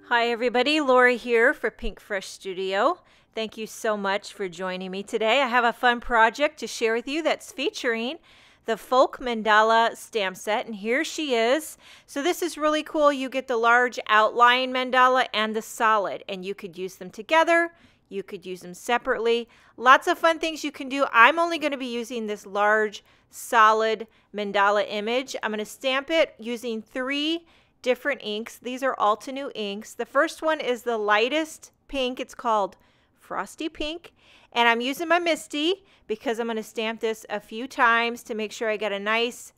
Hi everybody, Lori here for Pinkfresh Studio. Thank you so much for joining me today. I have a fun project to share with you that's featuring the Folk Mandala stamp set, and here she is. So this is really cool. You get the large outline mandala and the solid, and you could use them together. You could use them separately. Lots of fun things you can do. I'm only going to be using this large solid mandala image. I'm going to stamp it using 3 different inks. These are Altenew inks. The first one is the lightest pink. It's called Frosty Pink. And I'm using my Misty because I'm going to stamp this a few times to make sure I get a nice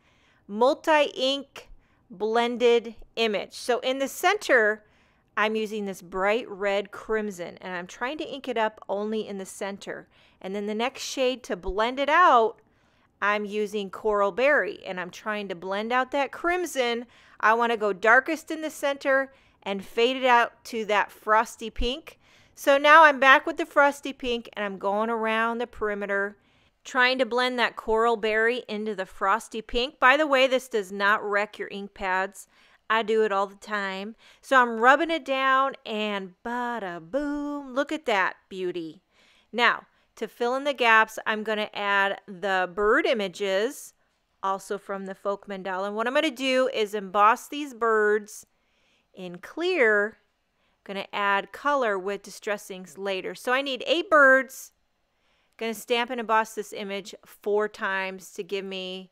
multi-ink blended image. So in the center, I'm using this bright red crimson, and I'm trying to ink it up only in the center. And then the next shade to blend it out, I'm using Coral Berry, and I'm trying to blend out that crimson. I want to go darkest in the center and fade it out to that frosty pink. So now I'm back with the frosty pink, and I'm going around the perimeter trying to blend that Coral Berry into the frosty pink. By the way, this does not wreck your ink pads. I do it all the time. So I'm rubbing it down, and bada boom, look at that beauty. Now, to fill in the gaps, I'm going to add the bird images, also from the Folk Mandala. And what I'm going to do is emboss these birds in clear. I'm going to add color with distress inks later. So I need 8 birds. Going to stamp and emboss this image 4 times to give me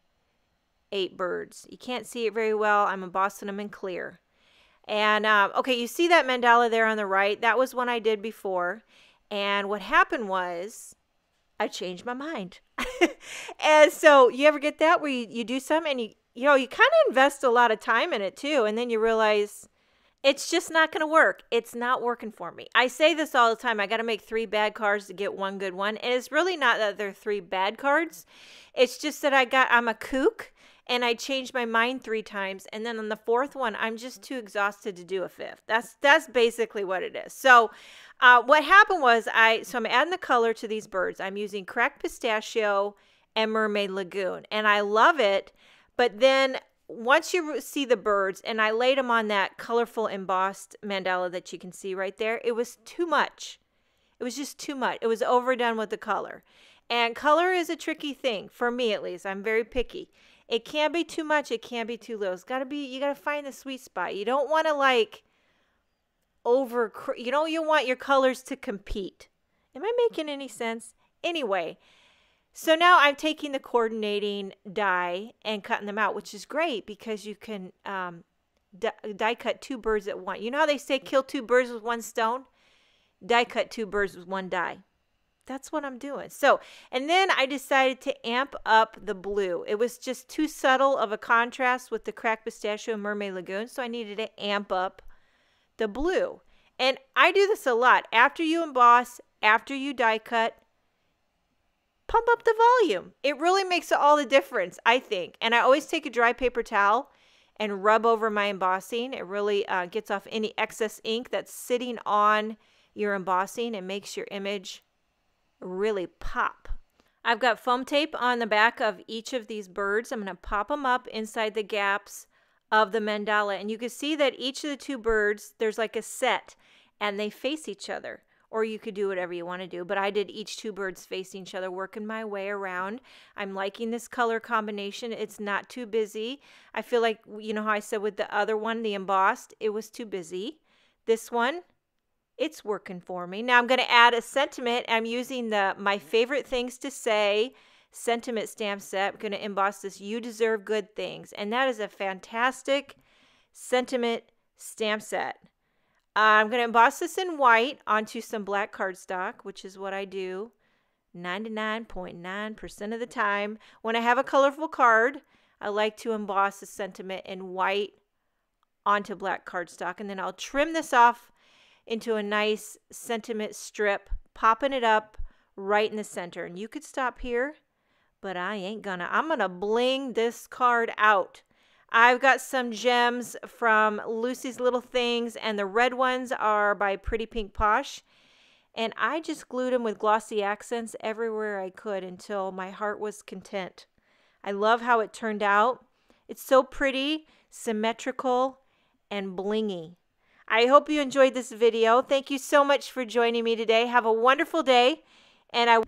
8 birds. You can't see it very well. I'm embossing them in clear. And okay, you see that mandala there on the right? That was one I did before. And what happened was I changed my mind. And so you ever get that where you do something and you kind of invest a lot of time in it too, and then you realize it's just not going to work. It's not working for me. I say this all the time. I got to make 3 bad cards to get 1 good one. And it's really not that they're 3 bad cards. It's just that I'm a kook and I changed my mind 3 times. And then on the 4th one, I'm just too exhausted to do a 5th. That's basically what it is. So what happened was so I'm adding the color to these birds. I'm using Cracked Pistachio and Mermaid Lagoon. And I love it. But then once you see the birds, and I laid them on that colorful embossed mandala that you can see right there, it was too much. It was just too much. It was overdone with the color. And color is a tricky thing, for me at least. I'm very picky. It can't be too much. It can't be too little. You got to find the sweet spot. You don't want to you want your colors to compete. Am I making any sense? Anyway, so now I'm taking the coordinating die and cutting them out, which is great because you can die cut 2 birds at once. You know how they say kill 2 birds with 1 stone? Die cut 2 birds with 1 die. That's what I'm doing. So, and then I decided to amp up the blue. It was just too subtle of a contrast with the Cracked Pistachio and Mermaid Lagoon, so I needed to amp up the blue. And I do this a lot. After you emboss, after you die cut, pump up the volume. It really makes all the difference, I think. And I always take a dry paper towel and rub over my embossing. It really gets off any excess ink that's sitting on your embossing and makes your image really pop. I've got foam tape on the back of each of these birds. I'm going to pop them up inside the gaps of the mandala. And you can see that each of the 2 birds, there's like a set, and they face each other. Or you could do whatever you want to do. But I did each 2 birds facing each other, working my way around. I'm liking this color combination. It's not too busy. I feel like, you know how I said with the other one, the embossed, it was too busy. This one, it's working for me. Now I'm going to add a sentiment. I'm using My Favorite Things to Say sentiment stamp set. I'm going to emboss this You Deserve Good Things. And that is a fantastic sentiment stamp set. I'm going to emboss this in white onto some black cardstock, which is what I do 99.9% of the time. When I have a colorful card, I like to emboss the sentiment in white onto black cardstock. And then I'll trim this off into a nice sentiment strip, popping it up right in the center. And you could stop here, but I ain't gonna. I'm gonna bling this card out. I've got some gems from Lucy's Little Things, and the red ones are by Pretty Pink Posh. And I just glued them with glossy accents everywhere I could until my heart was content. I love how it turned out. It's so pretty, symmetrical, and blingy. I hope you enjoyed this video. Thank you so much for joining me today. Have a wonderful day, and I